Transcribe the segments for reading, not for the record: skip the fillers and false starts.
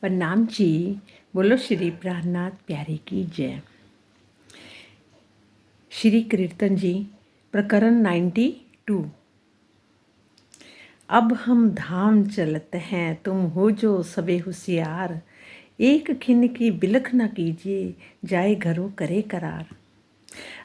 प्रणाम जी। बोलो श्री प्राणनाथ प्यारे की जय। श्री कीर्तन जी, प्रकरण 92। अब हम धाम चलते हैं, तुम हो जो सबे होशियार। एक खिन की बिलख न कीजिए, जाए घरों करे करार।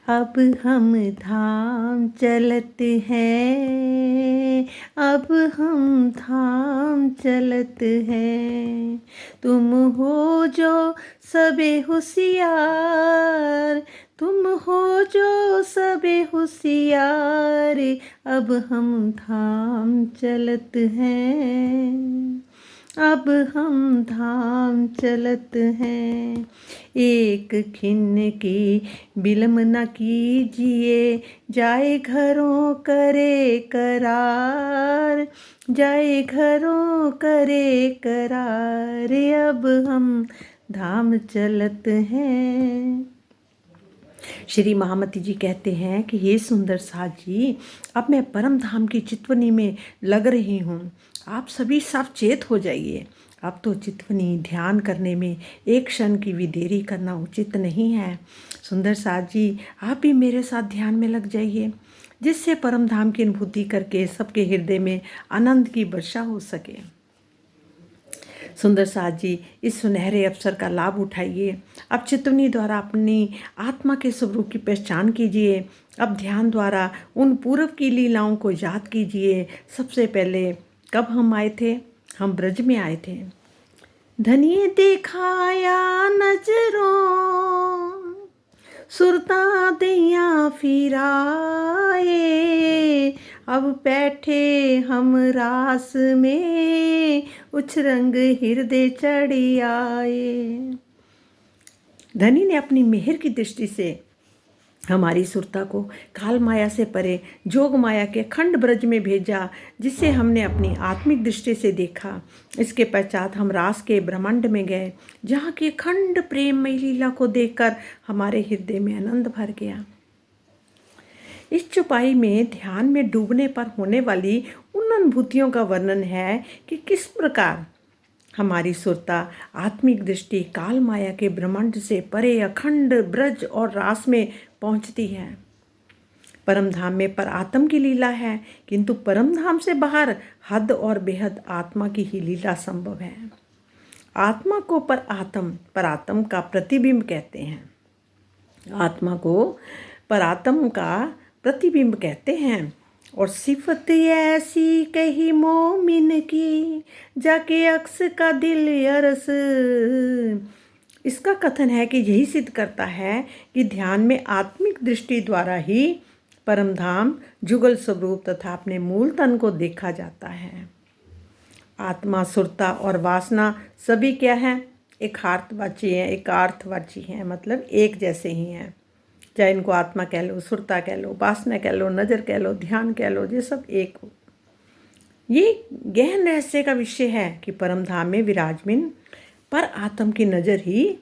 अब हम धाम चलते हैं, अब हम धाम चलते हैं। तुम हो जो सबे होशियार, तुम हो जो सबे होशियार। अब हम धाम चलत हैं, अब हम धाम चलत हैं। एक खिन की बिलम न कीजिए, जाए घरों करे करार, जाए घरों करे करार। अब हम धाम चलत हैं। श्री महामती जी कहते हैं कि हे सुंदर साथ जी, अब मैं परम धाम की चितवनी में लग रही हूँ। आप सभी सावचेत हो जाइए। अब तो चितवनी ध्यान करने में एक क्षण की भी देरी करना उचित नहीं है। सुंदर साथ जी, आप भी मेरे साथ ध्यान में लग जाइए, जिससे परम धाम की अनुभूति करके सबके हृदय में आनंद की वर्षा हो सके। सुंदर साथ जी, इस सुनहरे अवसर का लाभ उठाइए। अब चितवनी द्वारा अपनी आत्मा के स्वरूप की पहचान कीजिए। अब ध्यान द्वारा उन पूर्व की लीलाओं को याद कीजिए। सबसे पहले कब हम आए थे? हम ब्रज में आए थे। धनिये दिखाया नजरों, सुरता दैया फिराए। अब बैठे हम रास में, उछरंग हृदय चढ़ी आए। धनी ने अपनी मेहर की दृष्टि से हमारी सुरता को काल माया से परे जोग माया के खंड ब्रज में भेजा, जिसे हमने अपनी आत्मिक दृष्टि से देखा। इसके पश्चात हम रास के ब्रह्मांड में गए, जहाँ की खंड प्रेममयी लीला को देखकर हमारे हृदय में आनंद भर गया। इस चौपाई में ध्यान में डूबने पर होने वाली उन अनुभूतियों का वर्णन है कि किस प्रकार हमारी सुरता आत्मिक दृष्टि काल माया के ब्रह्मांड से परे अखंड ब्रज और रास में पहुंचती है। परम धाम में पर आत्म की लीला है, किंतु परम धाम से बाहर हद और बेहद आत्मा की ही लीला संभव है। आत्मा को पर आत्म का प्रतिबिंब कहते हैं। आत्मा को पर आत्म का प्रतिबिंब कहते हैं। और सिफत ऐसी कही मोमिन की, जाके अक्स का दिल अरस। इसका कथन है कि यही सिद्ध करता है कि ध्यान में आत्मिक दृष्टि द्वारा ही परम धाम जुगल स्वरूप तथा अपने मूल तन को देखा जाता है। आत्मा, सुरता और वासना सभी क्या है? एक अर्थवाची हैं, एक अर्थवाची हैं, मतलब एक जैसे ही हैं। चाहे इनको आत्मा कह लो, सुरता कह लो, वासना कह लो, नज़र कह लो, ध्यान कह लो, ये सब एक हो। ये गहन रहस्य का विषय है कि परम धाम में विराजमान पर आत्म की नज़र ही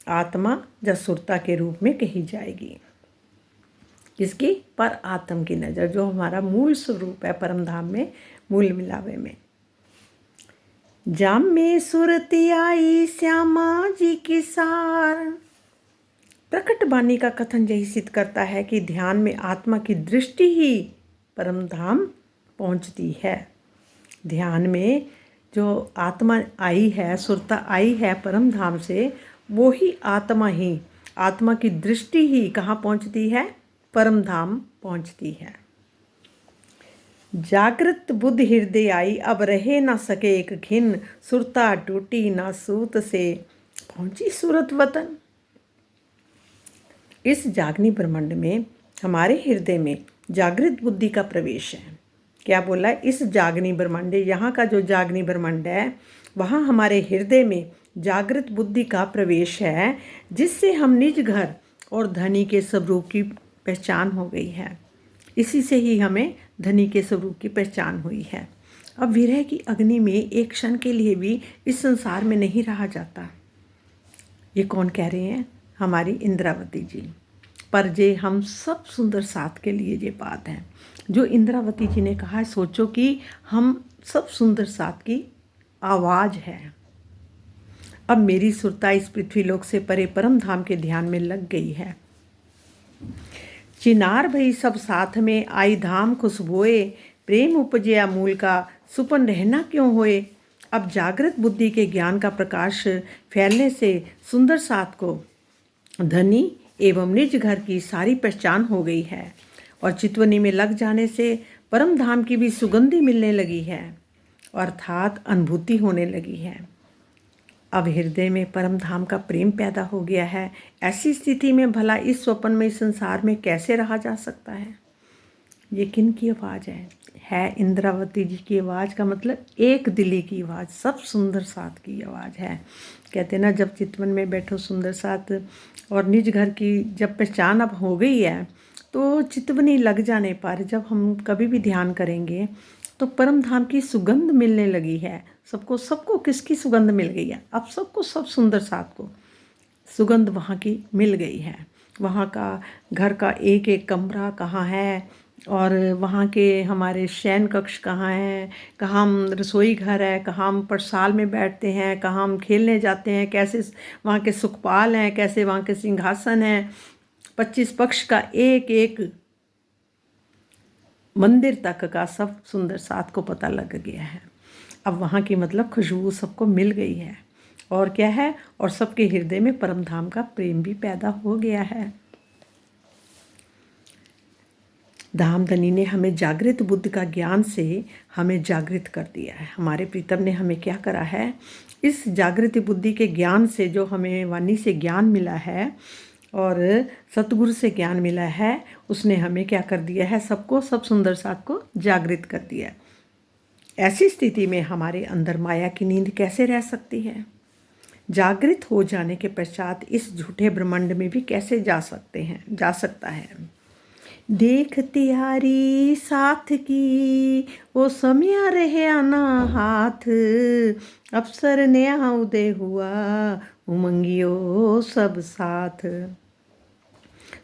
आत्मा या सुरता के रूप में कही जाएगी। इसकी पर आत्म की नज़र, जो हमारा मूल स्वरूप है परम धाम में, मूल मिलावे में। जाम में सुरती आई श्यामा जी की सार। प्रकट वाणी का कथन यही सिद्ध करता है कि ध्यान में आत्मा की दृष्टि ही परम धाम पहुंचती है। ध्यान में जो आत्मा आई है, सुरता आई है परम धाम से, वो ही आत्मा की दृष्टि ही कहाँ पहुंचती है? परम धाम पहुंचती है। जागृत बुद्ध हृदय आई, अब रहे ना सके एक घिन। सुरता टूटी ना सूत से, पहुंची सूरत वतन। इस जागनी ब्रह्मांड में हमारे हृदय में जागृत बुद्धि का प्रवेश है। क्या बोला? इस जागनी ब्रह्मांड, यहाँ का जो जागनी ब्रह्मांड है, वहाँ हमारे हृदय में जागृत बुद्धि का प्रवेश है, जिससे हम निज घर और धनी के स्वरूप की पहचान हो गई है। इसी से ही हमें धनी के स्वरूप की पहचान हुई है। अब विरह की अग्नि में एक क्षण के लिए भी इस संसार में नहीं रहा जाता। ये कौन कह रहे हैं? हमारी इंद्रावती जी। पर जे हम सब सुंदर साथ के लिए ये बात है जो इंद्रावती जी ने कहा है। सोचो कि हम सब सुंदर साथ की आवाज़ है। अब मेरी सुरता इस पृथ्वी लोक से परे परम धाम के ध्यान में लग गई है। चिनार भई सब साथ में आई धाम खुशबोए, प्रेम उपजया मूल का सुपन रहना क्यों होए। अब जागृत बुद्धि के ज्ञान का प्रकाश फैलने से सुंदर साथ को धनी एवं निज घर की सारी पहचान हो गई है और चितवनी में लग जाने से परम धाम की भी सुगंधी मिलने लगी है, अर्थात अनुभूति होने लगी है। अब हृदय में परम धाम का प्रेम पैदा हो गया है। ऐसी स्थिति में भला इस स्वप्न में संसार में कैसे रहा जा सकता है। ये किन की आवाज़ है इंद्रावती जी की आवाज़, का मतलब एक दिली की आवाज़, सब सुंदर साथ की आवाज़ है। कहते ना जब चितवन में बैठो सुंदर साथ और निज घर की जब पहचान अब हो गई है तो चितवनी लग जाने पर जब हम कभी भी ध्यान करेंगे तो परम धाम की सुगंध मिलने लगी है। सबको किसकी सुगंध मिल गई है, अब सबको सब सुंदर साथ को सुगंध वहाँ की मिल गई है। वहाँ का घर का एक एक कमरा कहाँ है और वहाँ के हमारे शयन कक्ष कहाँ हैं, कहाँ हम रसोई घर है, कहाँ हम पड़साल में बैठते हैं, कहाँ हम खेलने जाते हैं, कैसे वहाँ के सुखपाल हैं, कैसे वहाँ के सिंहासन हैं, 25 पक्ष का एक एक मंदिर तक का सब सुंदर साथ को पता लग गया है। अब वहाँ की मतलब खुशबू सबको मिल गई है और क्या है, और सबके हृदय में परम धाम का प्रेम भी पैदा हो गया है। धामधनी ने हमें जागृत बुद्ध का ज्ञान से हमें जागृत कर दिया है। हमारे प्रीतम ने हमें क्या करा है, इस जागृत बुद्धि के ज्ञान से जो हमें वाणी से ज्ञान मिला है और सतगुरु से ज्ञान मिला है, उसने हमें क्या कर दिया है, सबको सब सुंदर साथ को जागृत कर दिया। ऐसी स्थिति में हमारे अंदर माया की नींद कैसे रह सकती है। जागृत हो जाने के पश्चात इस झूठे ब्रह्मांड में भी कैसे जा सकता है। देख तिहारी साथ की वो समय रहे आना हाथ, अवसर नया उदय हुआ उमंगियो सब साथ।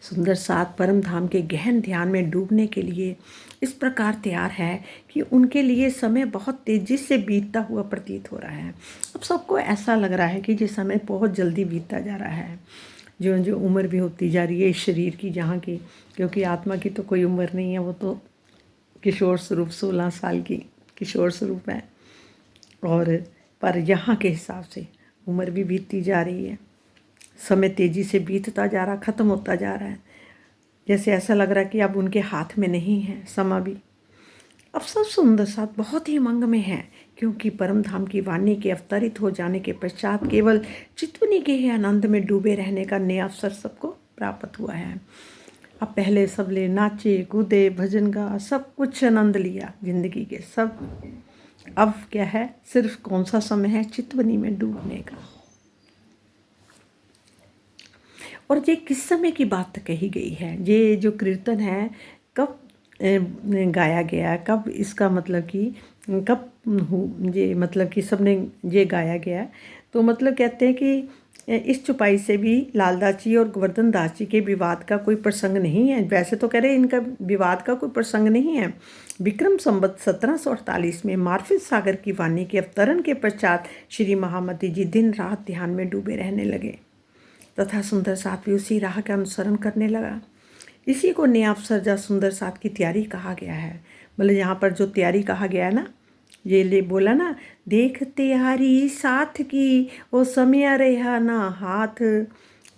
सुंदर साथ परम धाम के गहन ध्यान में डूबने के लिए इस प्रकार तैयार है कि उनके लिए समय बहुत तेजी से बीतता हुआ प्रतीत हो रहा है। अब सबको ऐसा लग रहा है कि ये समय बहुत जल्दी बीतता जा रहा है। जो जो उम्र भी होती जा रही है इस शरीर की, जहाँ की, क्योंकि आत्मा की तो कोई उम्र नहीं है, वो तो किशोर स्वरूप 16 साल की किशोर स्वरूप है। और पर यहाँ के हिसाब से उम्र भी बीतती जा रही है, समय तेज़ी से बीतता जा रहा, ख़त्म होता जा रहा है। जैसे ऐसा लग रहा है कि अब उनके हाथ में नहीं है समय भी। अब सब सुंदर साथ बहुत ही मंग में है, क्योंकि परम धाम की वाणी के अवतरित हो जाने के पश्चात केवल चितवनी के ही आनंद में डूबे रहने का नया अवसर सबको प्राप्त हुआ है। अब पहले सब ले नाचे कूदे भजन गा, सब कुछ आनंद लिया जिंदगी के सब। अब क्या है, सिर्फ कौन सा समय है चितवनी में डूबने का। और ये किस समय की बात कही गई है, ये जो कीर्तन है कब गाया गया, कब इसका मतलब कि कब ये मतलब कि सबने ये गाया गया। तो मतलब कहते हैं कि इस चौपाई से भी लालदास जी और गोवर्धन दास जी के विवाद का कोई प्रसंग नहीं है। वैसे तो कह रहे इनका विवाद का कोई प्रसंग नहीं है। विक्रम संवत 1748 में मार्फित सागर की वाणी के अवतरण के पश्चात श्री महामती जी दिन रात ध्यान में डूबे रहने लगे तथा सुंदर साथ भी उसी राह का अनुसरण करने लगा। इसी को नया अवसर जा सुंदर साथ की तैयारी कहा गया है। मतलब यहाँ पर जो तैयारी कहा गया है ना, ये ले बोला ना, देख तैयारी साथ की वो समय रहा ना हाथ।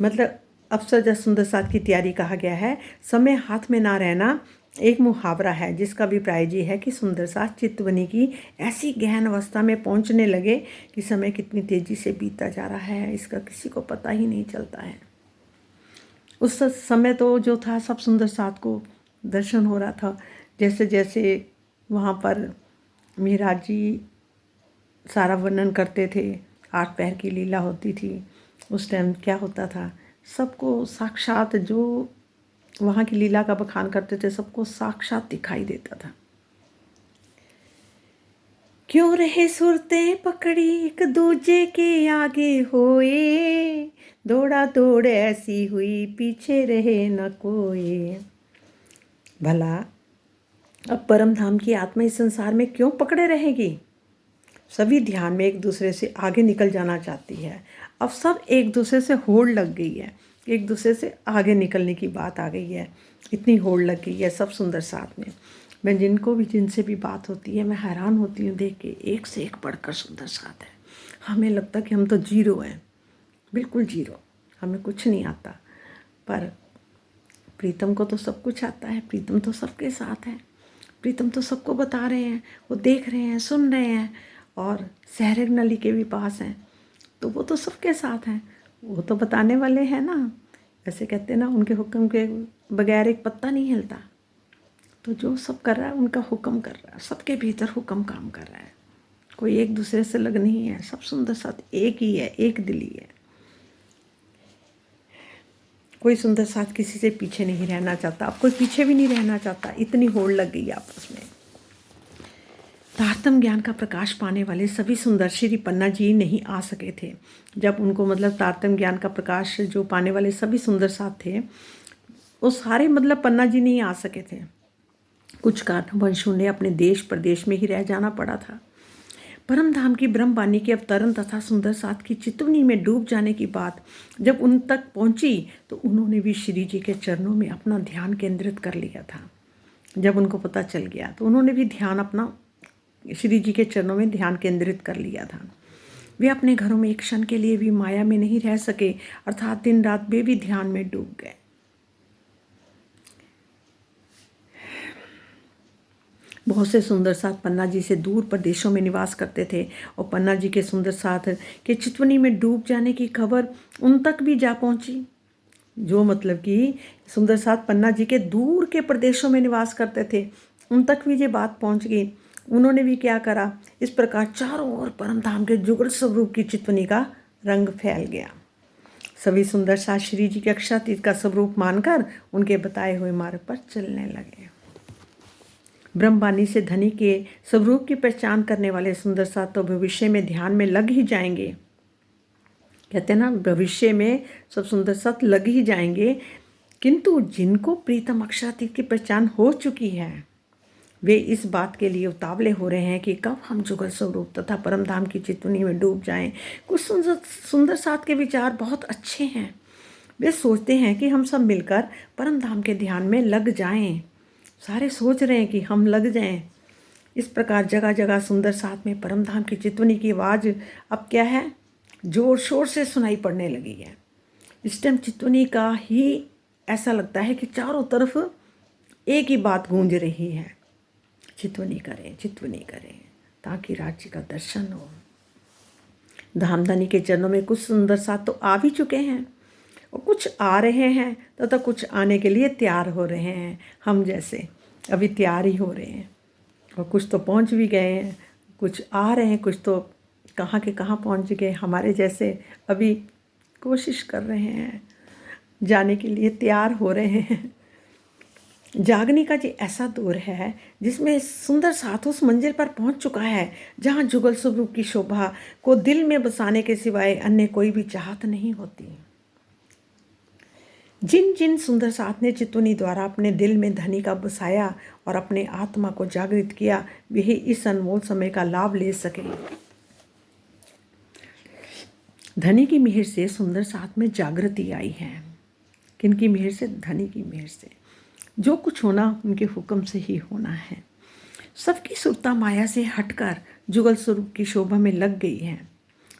मतलब अवसर जा सुंदर साथ की तैयारी कहा गया है। समय हाथ में ना रहना एक मुहावरा है जिसका अभिप्राय ये है कि सुंदर साथ चितवनी की ऐसी गहन अवस्था में पहुंचने लगे कि समय कितनी तेज़ी से बीतता जा रहा है इसका किसी को पता ही नहीं चलता है। उस समय तो जो था सब सुंदर साथ को दर्शन हो रहा था। जैसे जैसे वहाँ पर महाराज जी सारा वर्णन करते थे, 8 पैर की लीला होती थी, उस टाइम क्या होता था, सबको साक्षात जो वहाँ की लीला का बखान करते थे सबको साक्षात दिखाई देता था। क्यों रहे सुरतें पकड़ी एक दूजे के आगे होए, दौड़ा दौड़ ऐसी हुई पीछे रहे न कोई। भला अब परम धाम की आत्मा इस संसार में क्यों पकड़े रहेगी। सभी ध्यान में एक दूसरे से आगे निकल जाना चाहती है। अब सब एक दूसरे से होड़ लग गई है, एक दूसरे से आगे निकलने की बात आ गई है, इतनी होड़ लग गई है सब सुंदर साथ में। मैं जिनसे भी बात होती है मैं हैरान होती हूँ देख के, एक से एक बढ़कर सुंदर साथ है। हमें लगता कि हम तो जीरो हैं, बिल्कुल जीरो, हमें कुछ नहीं आता। पर प्रीतम को तो सब कुछ आता है, प्रीतम तो सबके साथ है, प्रीतम तो सबको बता रहे हैं, वो देख रहे हैं, सुन रहे हैं, और सहरग नली के भी पास हैं, तो वो तो सबके साथ हैं, वो तो बताने वाले हैं ना। ऐसे कहते हैं ना, उनके हुक्म के बगैर एक पत्ता नहीं हिलता। तो जो सब कर रहा है उनका हुक्म कर रहा है, सबके भीतर हुक्म काम कर रहा है, कोई एक दूसरे से अलग नहीं है, सब सुंदर साथ एक ही है, एक दिली है। कोई सुंदर साथ किसी से पीछे नहीं रहना चाहता, अब कोई पीछे भी नहीं रहना चाहता, इतनी होड़ लग गई आपस में। तारतम ज्ञान का प्रकाश पाने वाले सभी सुंदर श्री पन्ना जी नहीं आ सके थे। जब उनको मतलब तारतम ज्ञान का प्रकाश जो पाने वाले सभी सुंदर साथ थे, वो सारे मतलब पन्ना जी नहीं आ सके थे। कुछ कारणवश उन्हें अपने देश प्रदेश में ही रह जाना पड़ा था। परम धाम की ब्रह्मवाणी के अवतरण तथा सुंदर साथ की चितवनी में डूब जाने की बात जब उन तक पहुंची तो उन्होंने भी श्री जी के चरणों में अपना ध्यान केंद्रित कर लिया था। जब उनको पता चल गया तो उन्होंने भी ध्यान अपना श्री जी के चरणों में ध्यान केंद्रित कर लिया था। वे अपने घरों में एक क्षण के लिए भी माया में नहीं रह सके, अर्थात दिन रात वे भी ध्यान में डूब गए। बहुत से सुंदर साथ पन्ना जी से दूर प्रदेशों में निवास करते थे और पन्ना जी के सुंदर साथ के चितवनी में डूब जाने की खबर उन तक भी जा पहुंची। जो मतलब कि सुंदर साथ पन्ना जी के दूर के प्रदेशों में निवास करते थे, उन तक भी ये बात पहुंच गई। उन्होंने भी क्या करा, इस प्रकार चारों ओर परम धाम के जुगल स्वरूप की चितवनी का रंग फैल गया। सभी सुंदर साथ श्री जी के अक्षरातीत का स्वरूप मानकर उनके बताए हुए मार्ग पर चलने लगे। ब्रह्मवाणी से धनी के स्वरूप की पहचान करने वाले सुंदर साथ तो भविष्य में ध्यान में लग ही जाएंगे। कहते हैं ना, भविष्य में सब सुंदर साथ लग ही जाएंगे, किंतु जिनको प्रीतम अक्षरातीत की पहचान हो चुकी है वे इस बात के लिए उतावले हो रहे हैं कि कब हम जुगल स्वरूप तथा परम धाम की चितवनी में डूब जाएं। कुछ सुंदर साथ के विचार बहुत अच्छे हैं। वे सोचते हैं कि हम सब मिलकर परम धाम के ध्यान में लग जाएं। सारे सोच रहे हैं कि हम लग जाएं। इस प्रकार जगह जगह सुंदर साथ में परम धाम की चितवनी की आवाज़ अब क्या है, जोर शोर से सुनाई पड़ने लगी है। इस टाइम चितवनी का ही ऐसा लगता है कि चारों तरफ एक ही बात गूंज रही है, चितवनी करें ताकि राज्य का दर्शन हो। धामधनी के चरणों में कुछ सुंदर साथ तो आ भी चुके हैं और कुछ आ रहे हैं तथा कुछ आने के लिए तैयार हो रहे हैं। हम जैसे अभी तैयार ही हो रहे हैं और कुछ तो पहुंच भी गए हैं, कुछ आ रहे हैं, कुछ तो कहाँ के कहाँ पहुंच गए। हमारे जैसे अभी कोशिश कर रहे हैं, जाने के लिए तैयार हो रहे हैं। जागने का जी ऐसा दौर है जिसमें सुंदर साथ उस मंजिल पर पहुंच चुका है जहां जुगल स्वरूप की शोभा को दिल में बसाने के सिवाय अन्य कोई भी चाहत नहीं होती। जिन जिन सुंदर साथ ने चितवनी द्वारा अपने दिल में धनी का बसाया और अपने आत्मा को जागृत किया, वे ही इस अनमोल समय का लाभ ले सके। धनी की मेहर से सुंदर साथ में जागृति आई है। किनकी मेहर से? धनी की मेहर से। जो कुछ होना उनके हुक्म से ही होना है। सबकी सुरता माया से हटकर जुगल स्वरूप की शोभा में लग गई है।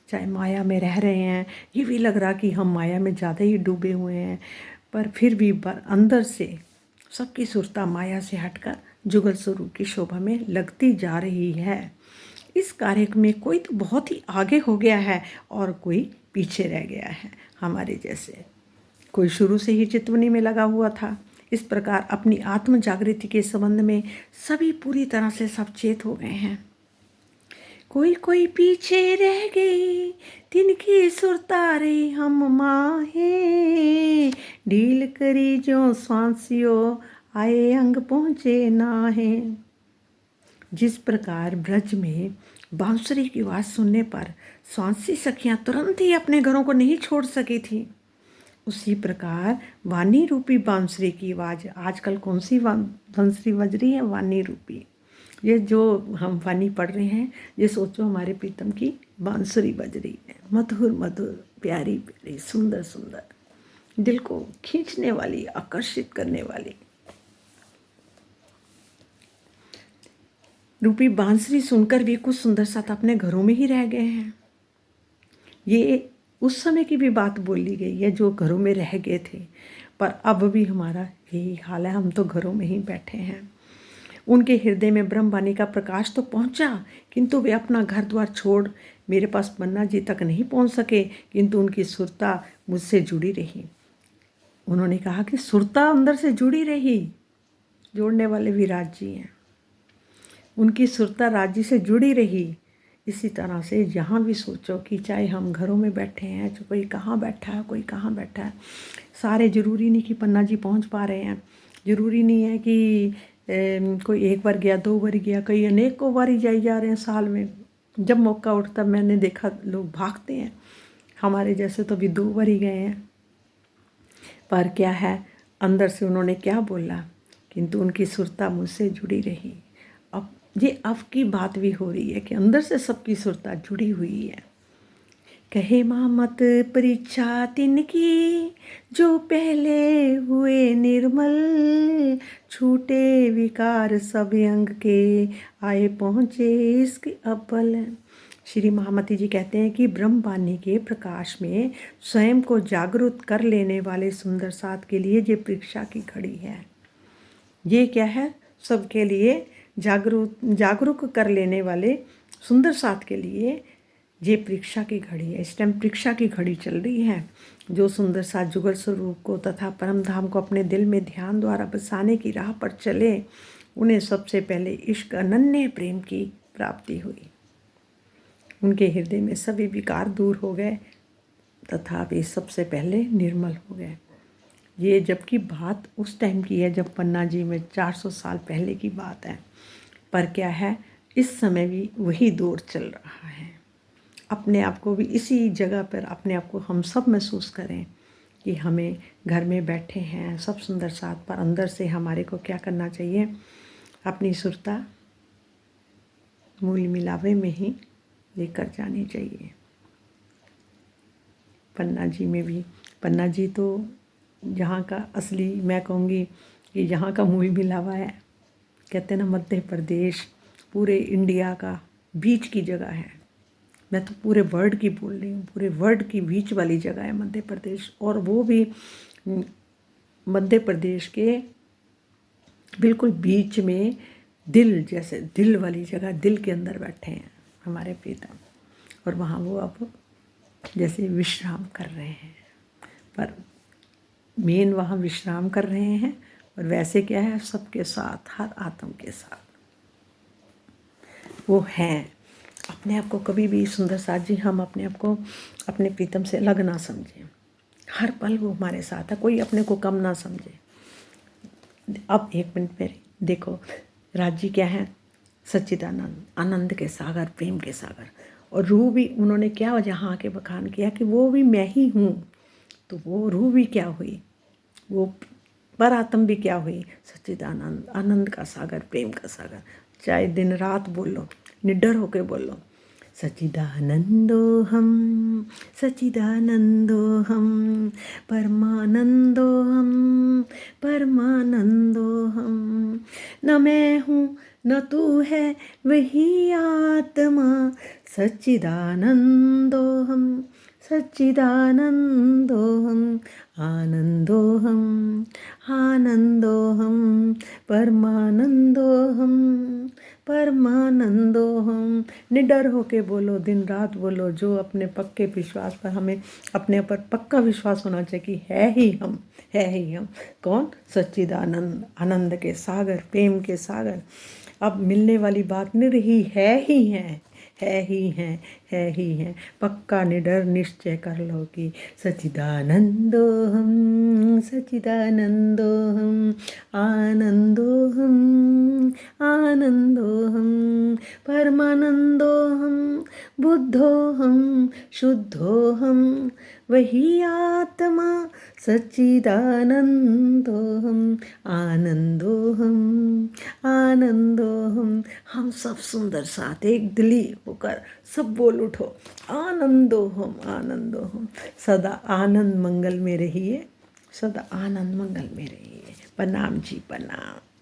चाहे माया में रह रहे हैं, ये भी लग रहा कि हम माया में ज़्यादा ही डूबे हुए हैं, पर फिर भी अंदर से सबकी सुरता माया से हटकर जुगल स्वरूप की शोभा में लगती जा रही है। इस कार्य में कोई तो बहुत ही आगे हो गया है और कोई पीछे रह गया है। हमारे जैसे कोई शुरू से ही चितवनी में लगा हुआ था। इस प्रकार अपनी आत्म जागृति के संबंध में सभी पूरी तरह से सचेत हो गए हैं। कोई कोई पीछे रह गई, तिनकी सुरतारे हम माहे, ढील करी जो स्वांसियो आए अंग पहुँचे नाहे। जिस प्रकार ब्रज में बांसुरी की आवाज़ सुनने पर स्वांसी सखियाँ तुरंत ही अपने घरों को नहीं छोड़ सकी थी, उसी प्रकार वाणी रूपी बांसुरी की आवाज़, आजकल कौन सी बांसुरी बज रही है? वाणी रूपी। ये जो हम वाणी पढ़ रहे हैं, ये सोचो हमारे प्रीतम की बांसुरी बज रही है, मधुर मधुर, प्यारी प्यारी, सुंदर सुंदर, दिल को खींचने वाली, आकर्षित करने वाली। रूपी बांसुरी सुनकर भी कुछ सुंदर साथ अपने घरों में ही रह गए हैं। ये उस समय की भी बात बोली गई है जो घरों में रह गए थे, पर अब भी हमारा यही हाल है, हम तो घरों में ही बैठे हैं। उनके हृदय में ब्रह्मवाणी का प्रकाश तो पहुंचा, किंतु वे अपना घर द्वार छोड़ मेरे पास पन्ना जी तक नहीं पहुंच सके, किंतु उनकी सुरता मुझसे जुड़ी रही। उन्होंने कहा कि सुरता अंदर से जुड़ी रही। जोड़ने वाले विराज जी हैं, उनकी सुरता राजी से जुड़ी रही। इसी तरह से यहाँ भी सोचो कि चाहे हम घरों में बैठे हैं, जो कोई कहाँ बैठा है, कोई कहाँ बैठा है, सारे ज़रूरी नहीं कि पन्ना जी पहुँच पा रहे हैं। ज़रूरी नहीं है कि कोई एक बार गया, 2 बार गया, कई अनेकों बार ही जाई जा रहे हैं साल में। जब मौका उठता मैंने देखा लोग भागते हैं, हमारे जैसे तो अभी 2 बार ही गए हैं। पर क्या है, अंदर से उन्होंने क्या बोला, किंतु उनकी सुरता मुझसे जुड़ी रही। अब ये अब की बात भी हो रही है कि अंदर से सबकी सुरता जुड़ी हुई है। कहे माँ मत परीक्षा तिनकी, जो पहले हुए निर्मल, छूटे विकार सब अंग के, आए पहुँचे इसके अव्वल। श्री महामती जी कहते हैं कि ब्रह्मवाणी के प्रकाश में स्वयं को जागरूक कर लेने वाले सुंदर साथ के लिए ये परीक्षा की घड़ी है। ये क्या है, सबके लिए जागरूक कर लेने वाले सुंदर साथ के लिए ये परीक्षा की घड़ी है। इस टाइम परीक्षा की घड़ी चल रही है। जो सुंदर साथ जुगल स्वरूप को तथा परम धाम को अपने दिल में ध्यान द्वारा बसाने की राह पर चले, उन्हें सबसे पहले इश्क अनन्य प्रेम की प्राप्ति हुई। उनके हृदय में सभी विकार दूर हो गए तथा वे सबसे पहले निर्मल हो गए। ये जबकि बात उस टाइम की है जब पन्ना जी में 400 साल पहले की बात है, पर क्या है, इस समय भी वही दौर चल रहा है। अपने आप को भी इसी जगह पर अपने आप को हम सब महसूस करें कि हमें घर में बैठे हैं सब सुंदर साथ, पर अंदर से हमारे को क्या करना चाहिए, अपनी सुरता मूल मिलावे में ही लेकर जानी चाहिए। पन्ना जी में भी, पन्ना जी तो यहाँ का असली, मैं कहूँगी कि यहाँ का मूल मिलावा है। कहते हैं ना, मध्य प्रदेश पूरे इंडिया का बीच की जगह है। मैं तो पूरे वर्ल्ड की बोल रही हूँ, पूरे वर्ल्ड की बीच वाली जगह है मध्य प्रदेश। और वो भी मध्य प्रदेश के बिल्कुल बीच में, दिल जैसे, दिल वाली जगह, दिल के अंदर बैठे हैं हमारे प्रीतम। और वहाँ वो अब जैसे विश्राम कर रहे हैं, पर मेन वहाँ विश्राम कर रहे हैं। और वैसे क्या है, सबके साथ, हर आत्म के साथ वो हैं। अपने आप को कभी भी सुंदर साथ जी, हम अपने आप को अपने प्रीतम से अलग ना समझें। हर पल वो हमारे साथ है, कोई अपने को कम ना समझे। अब 1 मिनट में देखो, राज जी क्या है, सच्चिदानंद, आनंद के सागर, प्रेम के सागर। और रूह भी उन्होंने क्या जहाँ आके बखान किया कि वो भी मैं ही हूँ। तो वो रूह भी क्या हुई, वो पर आत्म भी क्या हुई, सच्चिदानंद, आनंद का सागर, प्रेम का सागर। चाहे दिन रात बोलो, निडर होके बोलो, सच्चिदानंदोहम, सच्चिदानंदोहम, परमानंदोहम, परमानंदोहम। न मैं हूँ न तू है वही आत्मा, सच्चिदानंदोहम, सच्चिदानंदोहम, आनंदोहम, आनंदोहम, परमानंदोहम, परमानंदोहम। निडर होके बोलो, दिन रात बोलो, जो अपने पक्के विश्वास पर, हमें अपने पर पक्का विश्वास होना चाहिए कि है ही हम, है ही हम। कौन, सच्चिदानंद, आनंद के सागर, प्रेम के सागर। अब मिलने वाली बात नहीं रही, है ही है, है ही है, पक्का निडर निश्चय कर लो कि सच्चिदानंदोहम सच्चिदानंदोहम आनंदोहम आनंदोहम परमानंदोहम बुद्धोहम शुद्धोहम वही आत्मा सच्चिदानंदोहम आनंदोहम आनंदोहम। हम सब सुंदर साथ एक दिली होकर सब बोल उठो, आनंदोहम आनंदोहम। सदा आनंद मंगल में रहिए, सदा आनंद मंगल में रहिए। प्रणाम जी, प्रणाम।